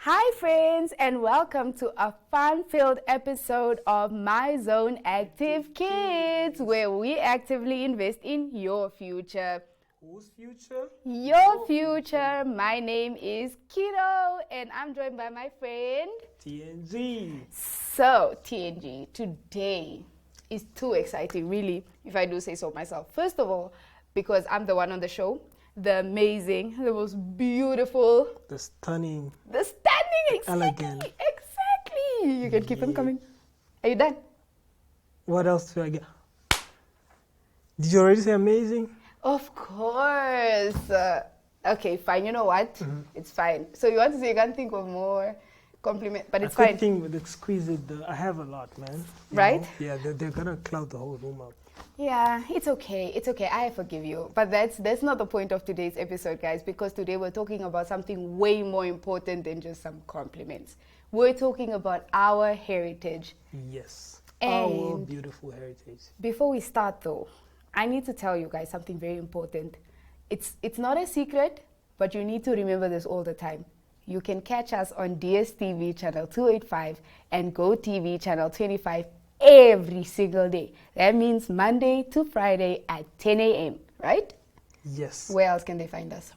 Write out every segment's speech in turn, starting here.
Hi friends, and welcome to a fun-filled episode of My Zone Active Kids, where we actively invest in your future. Whose future? Your future. My name is Kiddo, and I'm joined by my friend TNG. So, TNG, today is too exciting, really, if I do say so myself. First of all, because I'm the one on the show, the amazing, the most beautiful, The stunning, exactly, elegant. exactly. You can keep them coming. Are you done? What else do I get? Did you already say amazing? Of course. Okay, fine. You know what? It's fine. So you want to say you can't think of more compliment, but it's I fine. could think with exquisite. I have a lot, man. You Right? know? Yeah, they're gonna cloud the whole room up. Yeah, it's okay. It's okay. I forgive you. But that's not the point of today's episode, guys, because today we're talking about something way more important than just some compliments. We're talking about our heritage. Yes, And our beautiful heritage. before we start, though, I need to tell you guys something very important. It's not a secret, but you need to remember this all the time. You can catch us on Dstv channel 285 and Gotv channel 25 every single day. That means Monday to Friday at 10 a.m., right? Yes. Where else can they find us?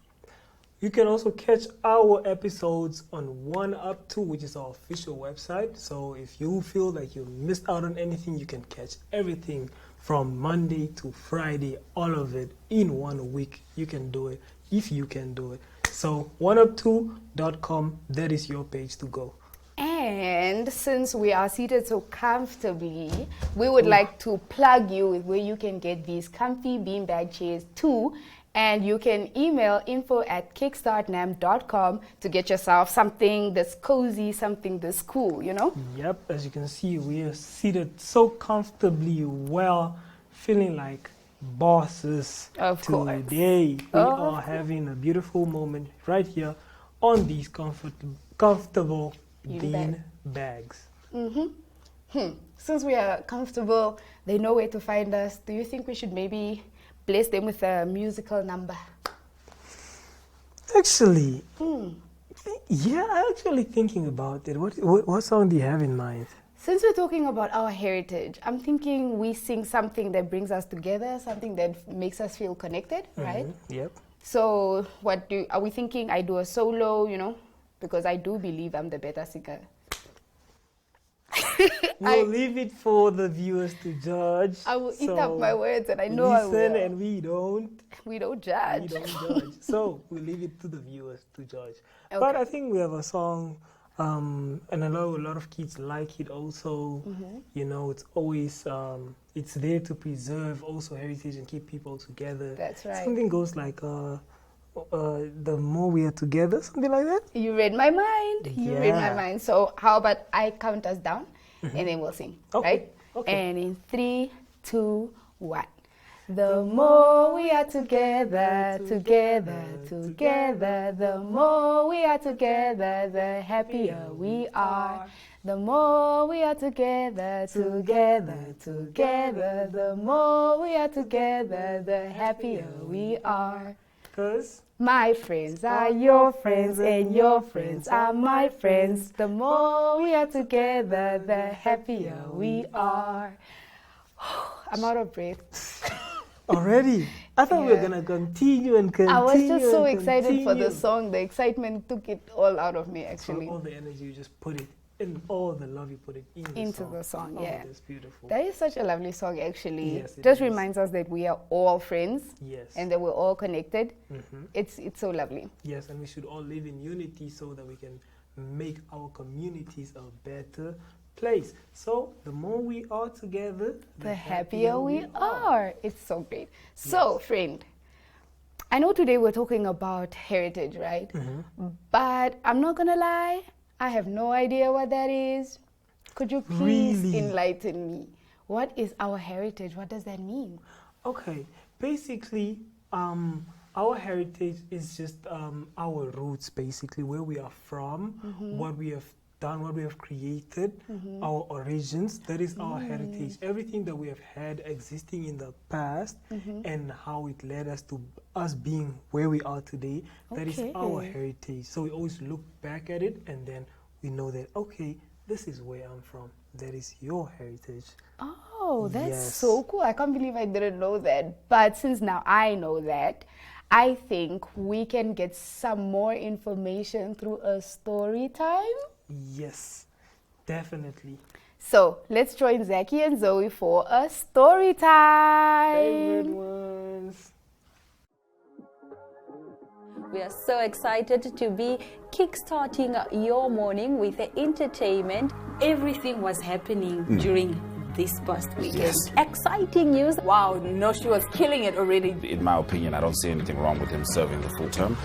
You can also catch our episodes on One-Up-2, which is our official website. So if you feel like you missed out on anything, you can catch everything from Monday to Friday, all of it in 1 week. You can do it if you can do it. So oneup2.com, that is your page to go. And since we are seated so comfortably, we would like to plug you with where you can get these comfy beanbag chairs too. And you can email info@kickstartnam.com to get yourself something that's cozy, something that's cool, you know? Yep, as you can see, we are seated so comfortably well, feeling like bosses Of course. today. We Of are having a beautiful moment right here on these comfortable bean bags. Since we are comfortable, they know where to find us. Do you think we should maybe bless them with a musical number? Actually, yeah, I'm actually thinking about it. What song do you have in mind? Since we're talking about our heritage, I'm thinking we sing something that brings us together, something that makes us feel connected, right? Yep. So are we thinking I do a solo, you know? Because I do believe I'm the better singer. We'll leave it for the viewers to judge. I will eat up my words, and I know I will. Listen, and we don't judge. So we leave it to the viewers to judge. Okay. But I think we have a song, and I know a lot of kids like it also. You know, it's always it's there to preserve also heritage and keep people together. That's right. Something goes like the more we are together, something like that. You read my mind. You read my mind. So how about I count us down, and then we'll sing, right? Okay. And in 3, 2, 1. The more we are together, together, together, the more we are together, the happier we are. The more we are together, together, together, the more we are together, the happier we are. 'Cause My friends are your friends, and your friends are my friends. The more we are together, the happier we are. I'm out of breath. already, I thought we were gonna continue and continue. I was just so and excited for the continue. song. The excitement took it all out of me, So actually. all the energy you just put it in, all the love you put it Into the song, Oh, yeah. that's beautiful. That is such a lovely song, actually. Yes, it Just is. reminds us that we are all friends Yes. and that we're all connected. Mhm. It's so lovely. Yes, and we should all live in unity so that we can make our communities a better place. So the more we are together, The happier we are. It's so great. So, friend, I know today we're talking about heritage, right? But I'm not gonna lie, I have no idea what that is. Could you please Really? enlighten me? What is our heritage? What does that mean? Okay, basically, our heritage is just our roots, basically, where we are from, what we have done, what we have created, our origins, that is our heritage. Everything that we have had existing in the past and how it led us to us being where we are today, that is our heritage. So we always look back at it and then we know that, okay, this is where I'm from. That is your heritage. Oh, that's so cool. I can't believe I didn't know that. But since now I know that, I think we can get some more information through a story time. Yes, definitely. So let's join Zaki and Zoe for a story time. Favorite ones. We are so excited to be kickstarting your morning with the entertainment. Everything was happening during this past weekend. Yes. Exciting news. Wow, no, she was killing it already. In my opinion, I don't see anything wrong with him serving the full term.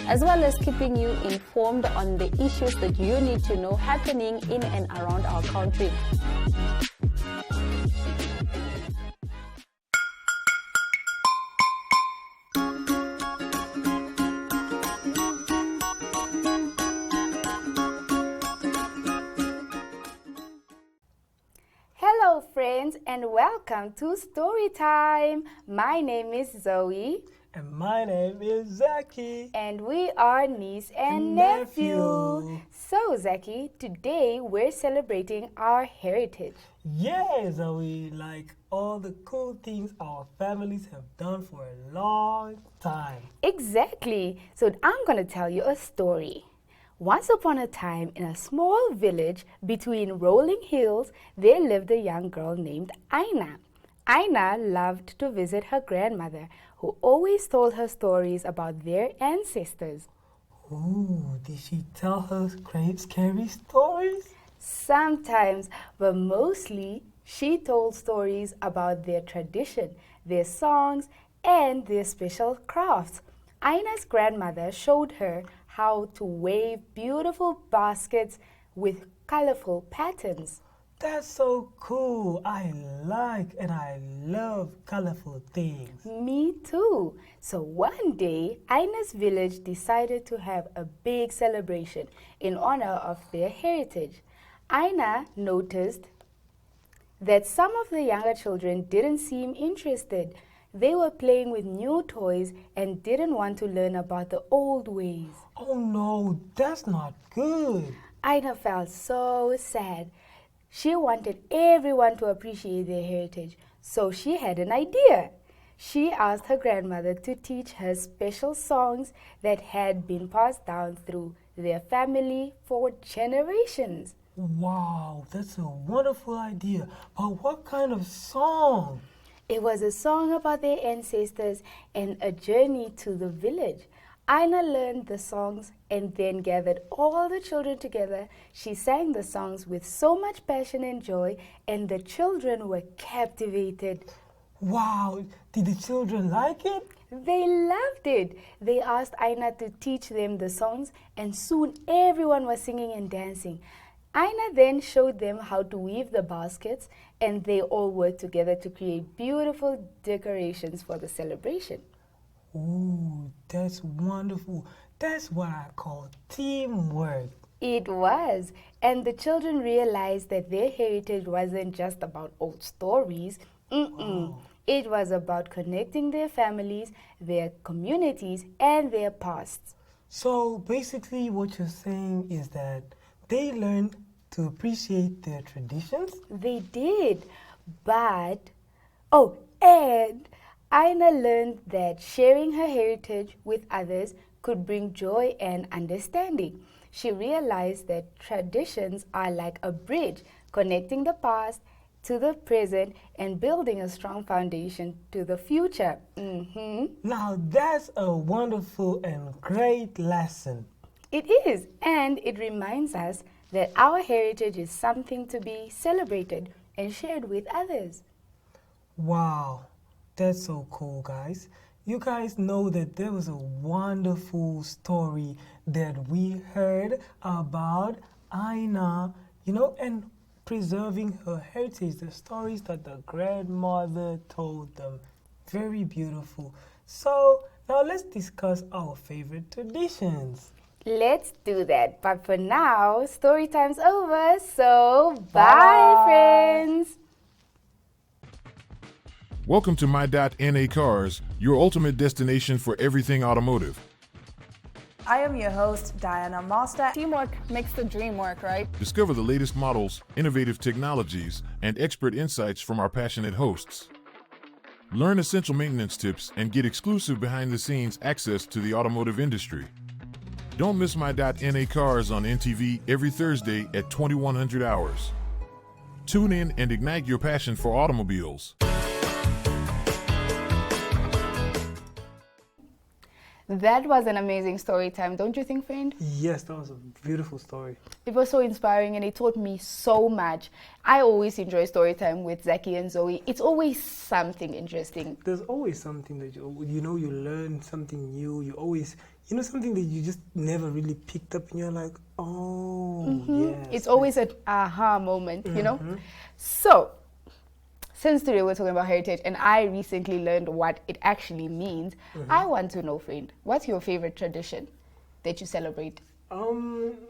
As well as keeping you informed on the issues that you need to know happening in and around our country. Hello friends and welcome to Story Time. My name is Zoe. And my name is Zaki. And we are niece and nephew. So Zaki, today we're celebrating our heritage. Yeah, Zoe, like all the cool things our families have done for a long time. Exactly. So I'm going to tell you a story. Once upon a time, in a small village between rolling hills, there lived a young girl named Aina. Aina loved to visit her grandmother, who always told her stories about their ancestors. Ooh, did she tell her scary stories? Sometimes, but mostly, she told stories about their tradition, their songs, and their special crafts. Aina's grandmother showed her how to weave beautiful baskets with colorful patterns. That's so cool. I like and I love colorful things. Me too. So one day, Aina's village decided to have a big celebration in honor of their heritage. Aina noticed that some of the younger children didn't seem interested. They were playing with new toys and didn't want to learn about the old ways. Oh no, that's not good. Aina felt so sad. She wanted everyone to appreciate their heritage, so she had an idea. She asked her grandmother to teach her special songs that had been passed down through their family for generations. Wow, that's a wonderful idea. But what kind of song? It was a song about their ancestors and a journey to the village. Aina learned the songs and then gathered all the children together. She sang the songs with so much passion and joy, and the children were captivated. Wow, did the children like it? They loved it. They asked Aina to teach them the songs, and soon everyone was singing and dancing. Aina then showed them how to weave the baskets, and they all worked together to create beautiful decorations for the celebration. Ooh, that's wonderful. That's what I call teamwork. It was, and the children realized that their heritage wasn't just about old stories. It was about connecting their families, their communities, and their pasts. So basically what you're saying is that they learned to appreciate their traditions? They did, but, and Aina learned that sharing her heritage with others could bring joy and understanding. She realized that traditions are like a bridge connecting the past to the present and building a strong foundation to the future. Now that's a wonderful and great lesson. It is, and it reminds us that our heritage is something to be celebrated and shared with others. Wow, that's so cool, guys. You guys know that there was a wonderful story that we heard about Aina, and preserving her heritage, the stories that the grandmother told them. Very beautiful. So now let's discuss our favorite traditions. Let's do that. But for now, story time's over. So, bye friends. Welcome to My.NA Cars, your ultimate destination for everything automotive. I am your host, Diana Master. Teamwork makes the dream work, right? Discover the latest models, innovative technologies, and expert insights from our passionate hosts. Learn essential maintenance tips and get exclusive behind-the-scenes access to the automotive industry. Don't miss My.NA Cars on NTV every Thursday at 2100 hours. Tune in and ignite your passion for automobiles. That was an amazing story time, don't you think, friend? Yes, that was a beautiful story. It was so inspiring and it taught me so much. I always enjoy story time with Zaki and Zoe. It's always something interesting. There's always something that you learn something new. You always, something that you just never really picked up and you're like, oh, yes. It's always an aha moment, you know? So, since today we're talking about heritage and I recently learned what it actually means, I want to know, friend, what's your favorite tradition that you celebrate?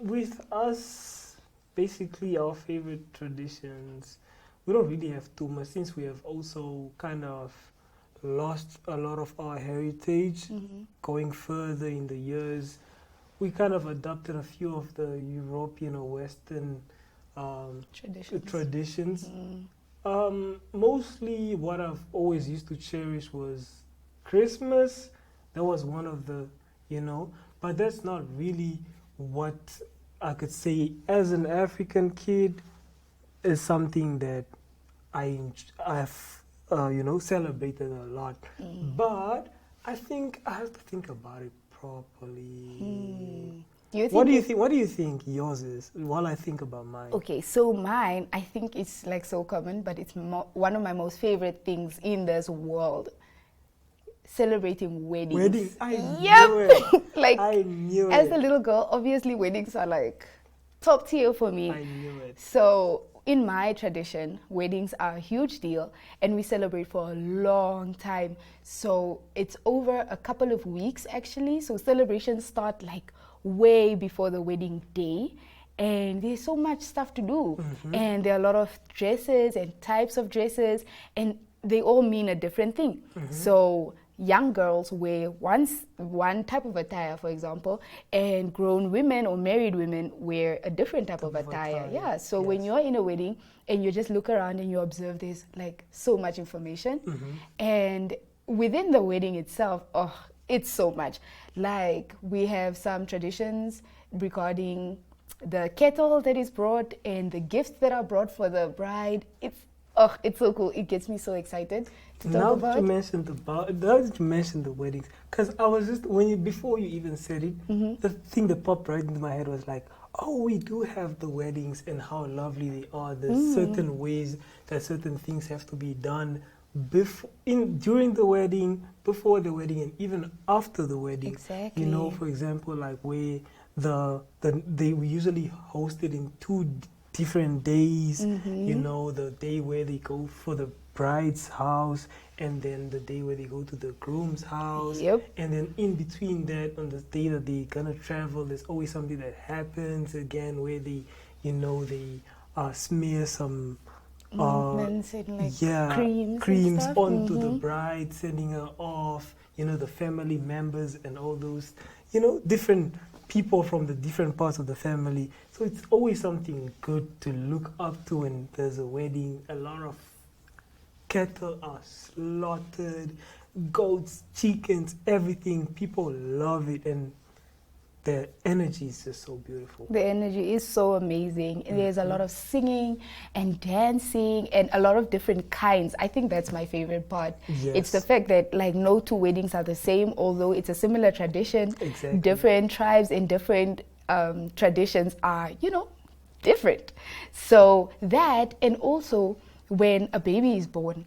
With us, basically our favorite traditions, we don't really have too much since we have also kind of lost a lot of our heritage going further in the years. We kind of adopted a few of the European or Western traditions. Mostly what I've always used to cherish was Christmas. That was one of the, but that's not really what I could say as an African kid is something that I've celebrated a lot. But I think I have to think about it properly. What do you think yours is while I think about mine? Okay, so mine, I think it's like so common, but it's one of my most favorite things in this world. Celebrating weddings. Weddings? I knew it. Like, I knew as it. a little girl, obviously weddings are like top tier for me. I knew it. So in my tradition, weddings are a huge deal and we celebrate for a long time. So it's over a couple of weeks actually. So celebrations start like way before the wedding day and there's so much stuff to do and there are a lot of dresses and types of dresses and they all mean a different thing. So young girls wear one type of attire, for example, and grown women or married women wear a different type of attire. Yeah, so when you're in a wedding and you just look around and you observe there's like so much information and within the wedding itself, it's so much. Like we have some traditions regarding the kettle that is brought and the gifts that are brought for the bride. It's so cool. It gets me so excited to talk about. Now that you mentioned the weddings, because I was just before you even said it, the thing that popped right into my head was like, oh, we do have the weddings and how lovely they are. There's certain ways that certain things have to be done during the wedding, before the wedding, and even after the wedding. Exactly. For example, like where we usually host it in 2 different days. The day where they go for the bride's house, and then the day where they go to the groom's house. Yep. And then in between that, on the day that they're gonna travel, there's always something that happens again where they smear some creams onto the bride, sending her off, the family members and all those, different people from the different parts of the family. So it's always something good to look up to when there's a wedding. A lot of cattle are slaughtered, goats, chickens, everything. People love it, and the energy is just so beautiful. The energy is so amazing. And there's a lot of singing and dancing and a lot of different kinds. I think that's my favorite part. Yes. It's the fact that like no 2 weddings are the same, although it's a similar tradition. Exactly. Different tribes and different traditions are, different. So that, and also when a baby is born,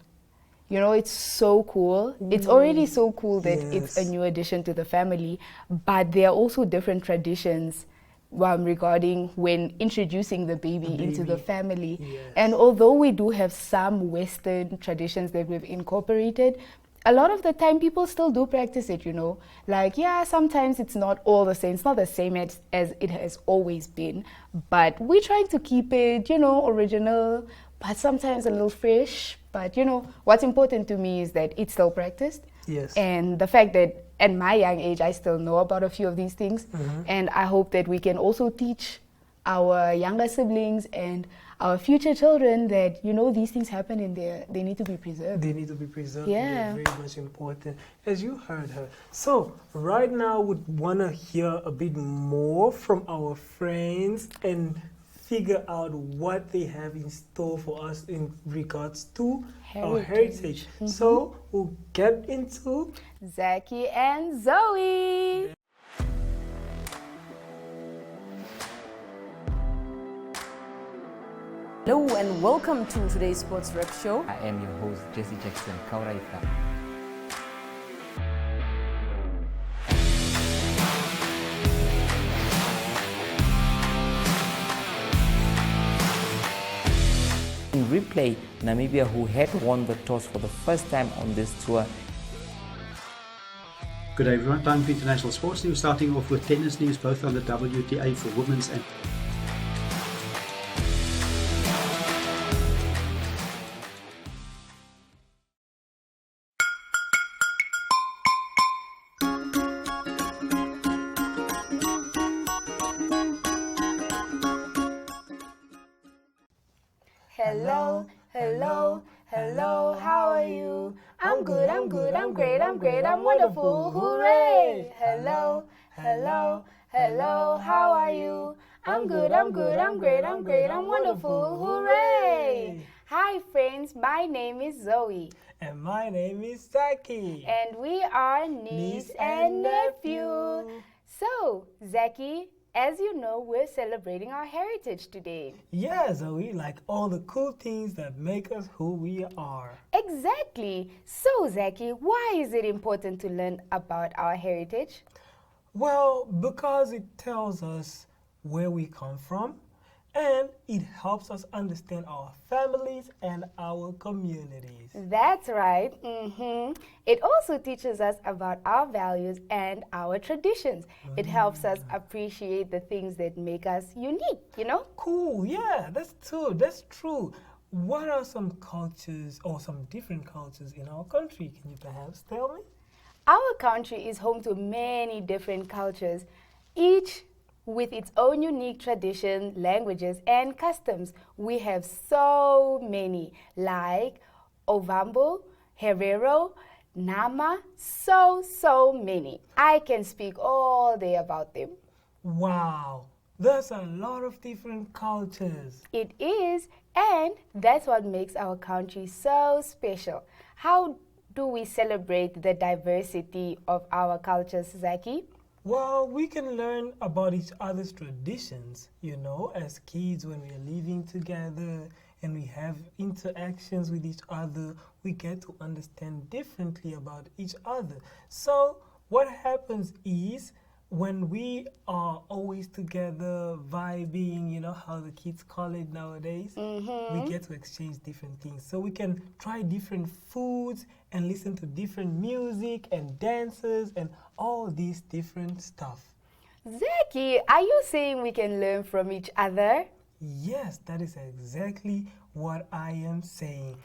it's so cool. It's already so cool that it's a new addition to the family, but there are also different traditions regarding when introducing the baby into the family. Yes. And although we do have some Western traditions that we've incorporated, a lot of the time people still do practice it, you know. Like, yeah, sometimes it's not all the same. It's not the same as it has always been. But we're trying to keep it, you know, original, but sometimes a little fresh. But, you know, what's important to me is that it's still practiced. Yes. And the fact that at my young age, I still know about a few of these things. And I hope that we can also teach our younger siblings and our future children that, you know, these things happen and they need to be preserved. They need to be preserved. Yeah. They're very much important, as you heard her. So right now, would want to hear a bit more from our friends and figure out what they have in store for us in regards to our heritage. So we'll get into Zaki and Zoe. Hello and welcome to today's Sports Rep Show. I am your host, Jesse Jackson Kauraita. In replay, Namibia, who had won the toss for the first time on this tour. Good day everyone, time for international sports news, starting off with tennis news, both on the WTA for women's and Hello, hello, hello, how are you? I'm good, I'm good, I'm great, I'm great, I'm wonderful, hooray! Hello, hello, hello, how are you? I'm good, I'm good, I'm great, I'm great, I'm wonderful, hooray! Hi friends, my name is Zoe. and my name is Zaki. And we are niece and nephew. So, Zaki, as you know, we're celebrating our heritage today. Yeah, Zoe, like all the cool things that make us who we are. Exactly. So, Zaki, why is it important to learn about our heritage? Well, because it tells us where we come from and it helps us understand our families and our communities. That's right. It also teaches us about our values and our traditions. It helps us appreciate the things that make us unique, you know? Cool, yeah, that's true, that's true. What are some cultures or some different cultures in our country? Can you perhaps tell me? Our country is home to many different cultures, each with its own unique tradition, languages, and customs. We have so many, like Ovambo, Herero, Nama, so many. I can speak all day about them. Wow, there's a lot of different cultures. It is, and that's what makes our country so special. How do we celebrate the diversity of our cultures, Zaki? Well, we can learn about each other's traditions, you know, as kids when we're living together and we have interactions with each other, we get to understand differently about each other. So what happens is when we are always together vibing, you know how the kids call it nowadays, we get to exchange different things. So we can try different foods and listen to different music and dances and all these different stuff. Zaki, are you saying we can learn from each other? Yes, that is exactly what I am saying.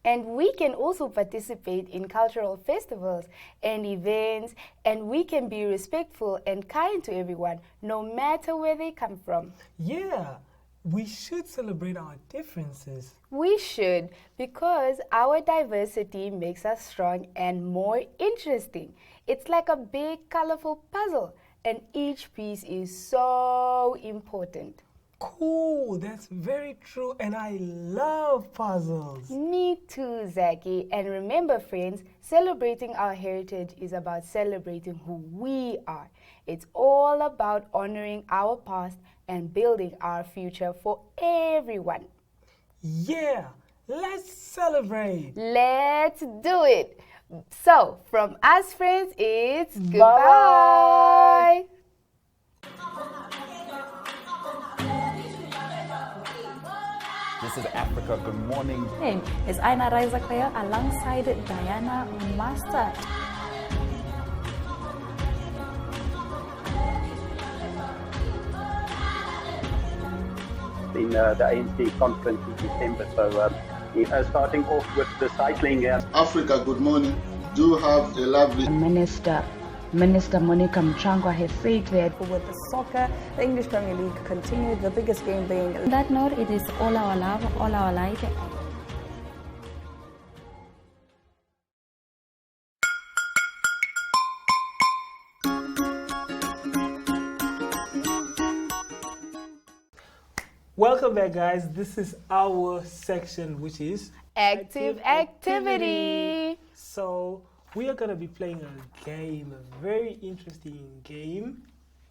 And we can also participate in cultural festivals and events, and we can be respectful and kind to everyone, no matter where they come from. Yeah, we should celebrate our differences. We should, because our diversity makes us strong and more interesting. It's like a big, colorful puzzle, and each piece is so important. Cool, that's very true, and I love puzzles. Me too, Zaki. And remember, friends, celebrating our heritage is about celebrating who we are. It's all about honoring our past and building our future for everyone. Yeah, let's celebrate. Let's do it. So, from us, friends, it's goodbye. This is Africa. Good morning. Name is Aina Raizakaya alongside Diana Master. In the ANC conference in December. So starting off with the cycling. Africa, good morning. Do have a lovely... Minister Monica Mchangwa has said that With the soccer, the English Premier League continued, the biggest game being... On that note, it is all our love, all our light. Welcome back, guys. This is our section, which is active activity. So we are going to be playing a game, a very interesting game,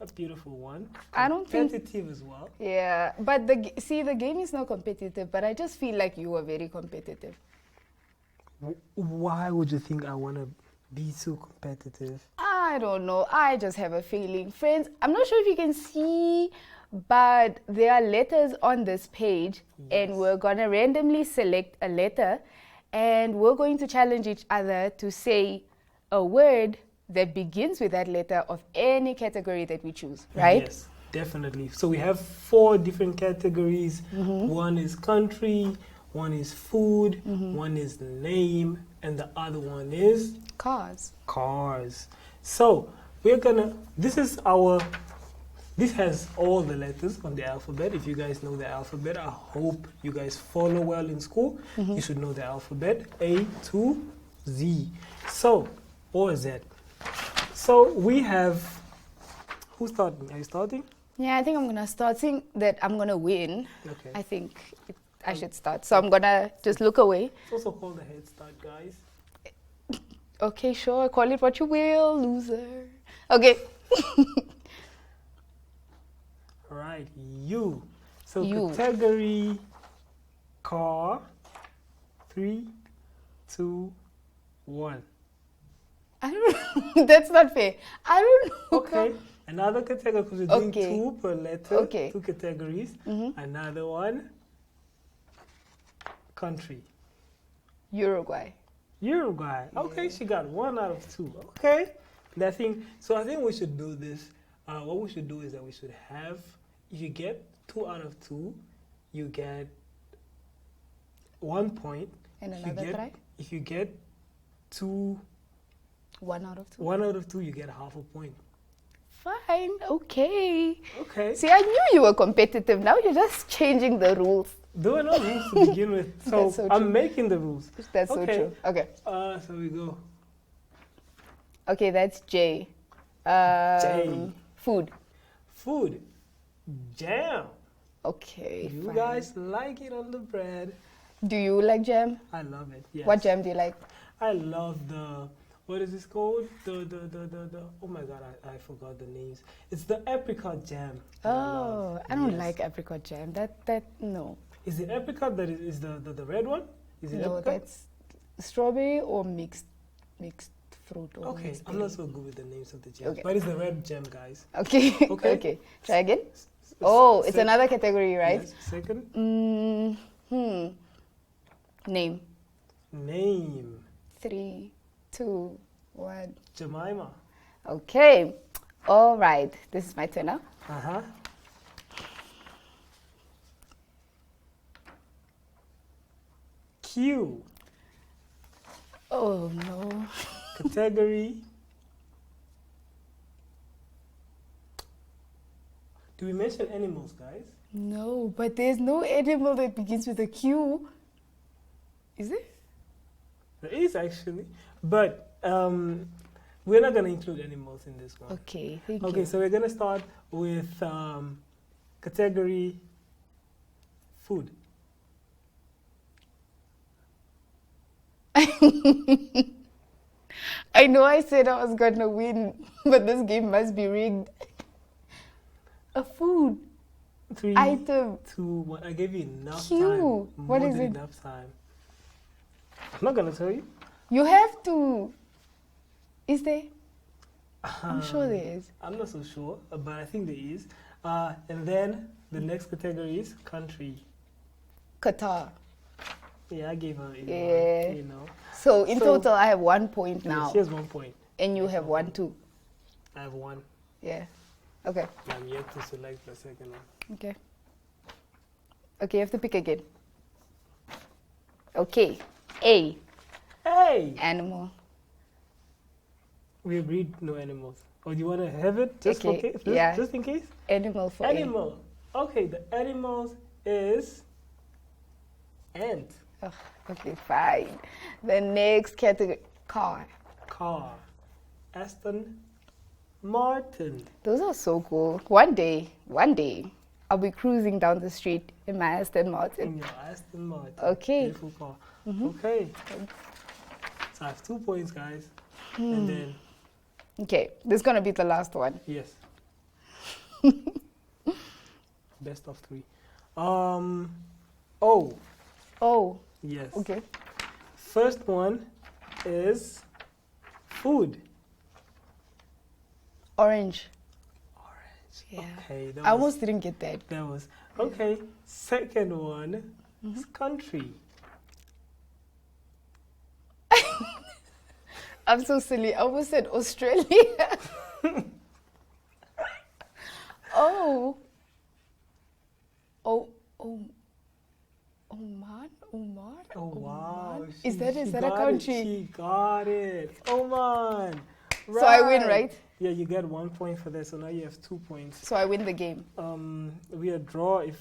a beautiful one. I don't think competitive as well. Yeah, but the game is not competitive, but I just feel like you were very competitive. Why would you think I want to be so competitive? I don't know. I just have a feeling. Friends, I'm not sure if you can see, but there are letters on this page, and we're going to randomly select a letter, and we're going to challenge each other to say a word that begins with that letter of any category that we choose, right? Yes, definitely. So we have 4 different categories. One is country, one is food, one is name, and the other one is cars. So we're gonna, this has all the letters on the alphabet. If you guys know the alphabet, I hope you guys follow well in school. You should know the alphabet, A to Z. So, or Z. So we have, who's starting? Are you starting? Yeah, I think I'm going to start. Seeing that I'm going to win, Okay. I think I should start. So I'm going to just look away. It's also called a head start, guys. Okay, sure. Call it what you will, loser. Okay. All right, you. So You. category, car, 3, 2, 1. I don't know. That's not fair. I don't know. Okay. Another category, because we're doing Okay. 2 per letter, Okay. 2 categories. Another one, country. Uruguay. Okay, she got 1 out of 2. Okay. And I think we should do this. What we should do is that we should have, if you get 2 out of 2, you get 1 point. And another try? If you get 2... 1 out of 2. 1 out of 2, you get half a point. Fine. Okay. Okay. See, I knew you were competitive. Now you're just changing the rules. There were no rules to begin with. So, That's so I'm true. making the rules. That's so true. Okay. So we go. Okay, that's J. J. Food. Jam. Okay. You fine. guys like it on the bread. Do you like jam? I love it. Yes. What jam do you like? I love the, what is this called? The oh my god, I forgot the names. It's the apricot jam. Oh, I don't like apricot jam. No. Is it apricot that is the red one? Is it No, apricot? that's strawberry or mixed fruit. Or Okay, mixed I'm not so good with the names of the jams, Okay. but it's the red jam, guys. Okay. Okay. Okay. Try again. Oh, it's another category, right? Yes, second. Name. 3, 2, 1. Jemima. Okay. All right. This is my turn now. Q. Oh no. Category. Do we mention animals, guys? No, but there's no animal that begins with a Q. Is it? There is actually, but we're not going to include animals in this one. Okay, thank you. Okay, so we're going to start with category food. I know I said I was going to win, but this game must be rigged. A food 3, item. 2, 1. I gave you enough Q. time. What More is than it? enough time. I'm not going to tell you. You have to. Is there? I'm sure there is. I'm not so sure, but I think there is. And then the next category is country. Qatar. Yeah, I gave her. Yeah. You know. So in total, I have 1 point now. Yeah, she has 1 point. And you have 1 too. I have 1. Yeah. Okay. I'm yet to select the second one. Okay. Okay, you have to pick again. Okay. A. Hey! Animal. We agreed no animals. Or do you want to have it just Okay, for case? yeah. Just in case? Animal for Animal. Okay, the animals is ant. Oh, okay, fine. The next category, car. Car. Aston Martin. Those are so cool. One day, I'll be cruising down the street in my Aston Martin. In your Aston Martin. Okay. Beautiful car. Okay. So I have 2 points, guys. And then, Okay, this is gonna be the last one. yes. Best of 3. Oh. Oh, Yes. okay. First one is food. Orange. Orange. Yeah. Okay. That I was, almost didn't get that. that was okay. Second one is country. I'm so silly. I almost said Australia. Oh. Oman? Oh wow. Is that a got country? It. She got it. Oman. Right. So I win, right? Yeah, you get 1 point for that. So now you have 2 points. So I win the game. We are draw if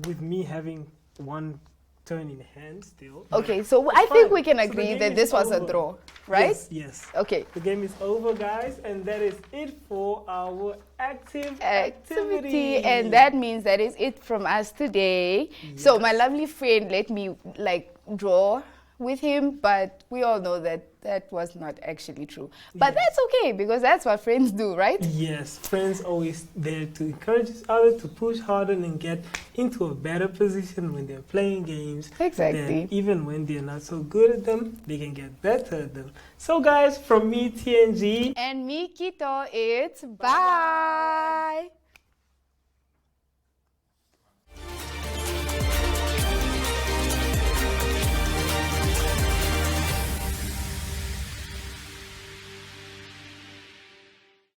with me having 1 turn in hand still. Okay, so I think we can agree that this was a draw, right? Yes, yes. Okay. The game is over, guys, and that is it for our activity. And that means that is it from us today. Yes. So my lovely friend let me draw with him, but we all know that that was not actually true. But that's okay, because that's what friends do, right? Yes, friends always there to encourage each other to push harder and get into a better position when they're playing games. Exactly. Then even when they're not so good at them, they can get better at them. So guys, from me, TNG. And me, Kito, it's bye.